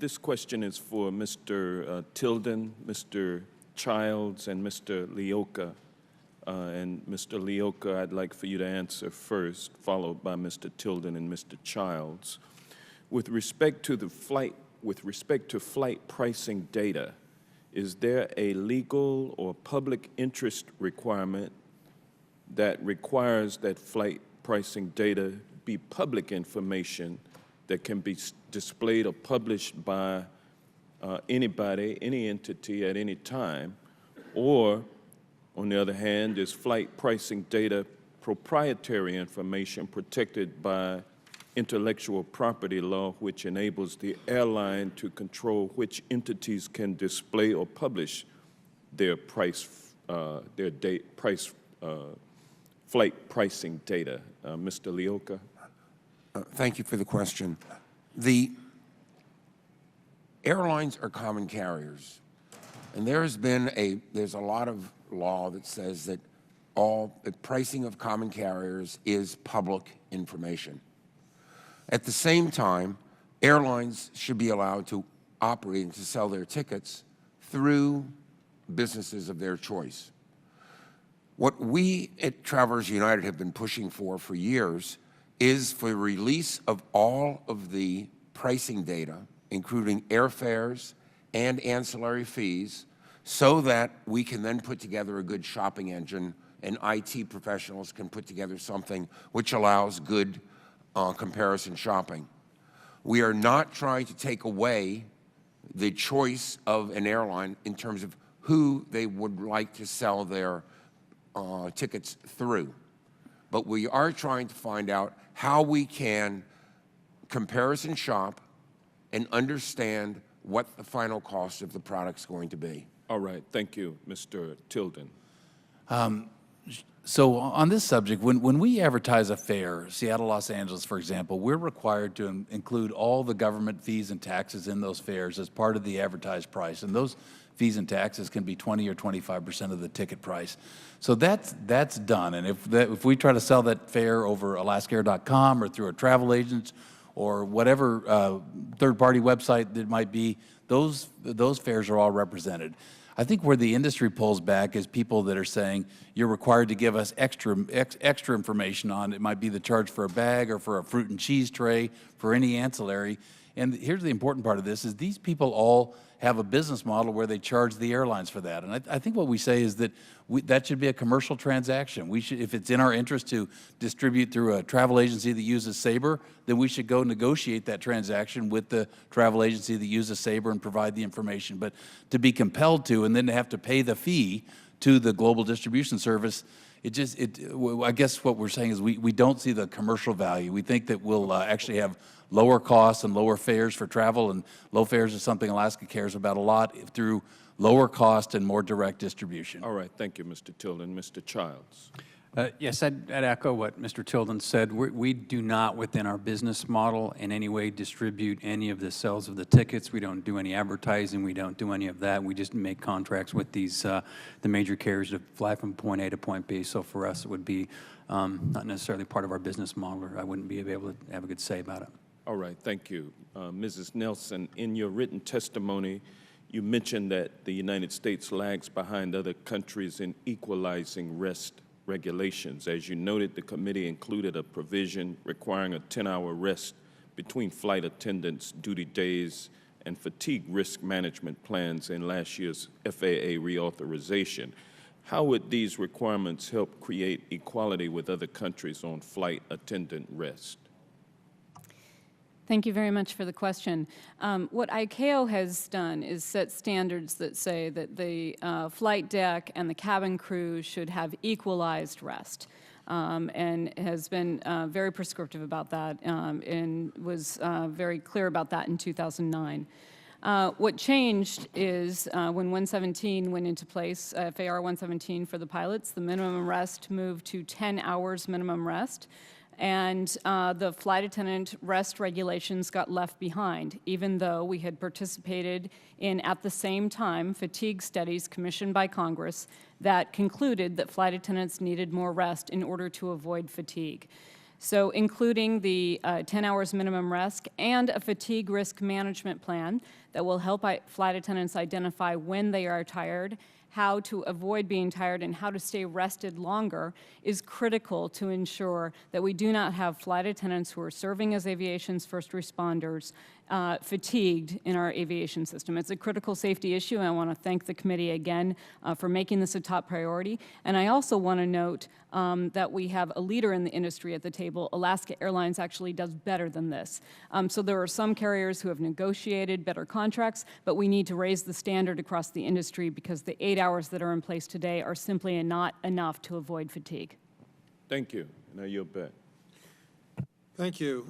This question is for Mr. Tilden, Mr. Childs, and Mr. Lioka. And Mr. Lioka, I'd like for you to answer first, followed by Mr. Tilden and Mr. Childs. With respect to flight pricing data, is there a legal or public interest requirement that requires that flight pricing data be public information that can be displayed or published by anybody, any entity at any time? Or, on the other hand, is flight pricing data proprietary information protected by intellectual property law, which enables the airline to control which entities can display or publish their flight pricing data? Mr. Lioka. Thank you for the question. The airlines are common carriers, and there's a lot of law that says that all the pricing of common carriers is public information. At the same time, airlines should be allowed to operate and to sell their tickets through businesses of their choice. What we at Travelers United have been pushing for years is for the release of all of the pricing data, including airfares and ancillary fees, so that we can then put together a good shopping engine and IT professionals can put together something which allows good comparison shopping. We are not trying to take away the choice of an airline in terms of who they would like to sell their tickets through. But we are trying to find out how we can comparison shop and understand what the final cost of the product's going to be. All right, thank you, Mr. Tilden. So on this subject, when we advertise a fare, Seattle, Los Angeles, for example, we're required to include all the government fees and taxes in those fares as part of the advertised price. And those fees and taxes can be 20 or 25% of the ticket price. So that's done. And if we try to sell that fare over alaskaair.com or through a travel agent or whatever third-party website that might be, those fares are all represented. I think where the industry pulls back is people that are saying you're required to give us extra information on, it might be the charge for a bag or for a fruit and cheese tray, for any ancillary. And here's the important part of this, is these people all have a business model where they charge the airlines for that. And I think what we say is that that should be a commercial transaction. We should, if it's in our interest to distribute through a travel agency that uses Sabre, then we should go negotiate that transaction with the travel agency that uses Sabre and provide the information. But to be compelled to and then to have to pay the fee to the global distribution service, I guess what we're saying is we don't see the commercial value. We think that we'll actually have lower costs and lower fares for travel, and low fares is something Alaska cares about a lot through lower cost and more direct distribution. All right, thank you, Mr. Tilden. Mr. Childs. Yes, I'd echo what Mr. Tilden said. We do not, within our business model, in any way distribute any of the sales of the tickets. We don't do any advertising. We don't do any of that. We just make contracts with these the major carriers to fly from point A to point B. So for us, it would be not necessarily part of our business model, or I wouldn't be able to have a good say about it. All right, thank you. Mrs. Nelson, in your written testimony, you mentioned that the United States lags behind other countries in equalizing rest regulations. As you noted, the committee included a provision requiring a 10-hour rest between flight attendants' duty days and fatigue risk management plans in last year's FAA reauthorization. How would these requirements help create equality with other countries on flight attendant rest? Thank you very much for the question. What ICAO has done is set standards that say that the flight deck and the cabin crew should have equalized rest, and has been very prescriptive about that, and was very clear about that in 2009. What changed is when 117 went into place, FAR 117 for the pilots, the minimum rest moved to 10 hours minimum rest. And the flight attendant rest regulations got left behind, even though we had participated in, at the same time, fatigue studies commissioned by Congress that concluded that flight attendants needed more rest in order to avoid fatigue. So including the 10 hours minimum rest and a fatigue risk management plan that will help flight attendants identify when they are tired, how to avoid being tired, and how to stay rested longer is critical to ensure that we do not have flight attendants who are serving as aviation's first responders fatigued in our aviation system. It's a critical safety issue, and I want to thank the committee again for making this a top priority. And I also want to note that we have a leader in the industry at the table. Alaska Airlines actually does better than this. So there are some carriers who have negotiated better contracts, but we need to raise the standard across the industry because the 8 hours that are in place today are simply not enough to avoid fatigue. Thank you. Now you're back. Thank you.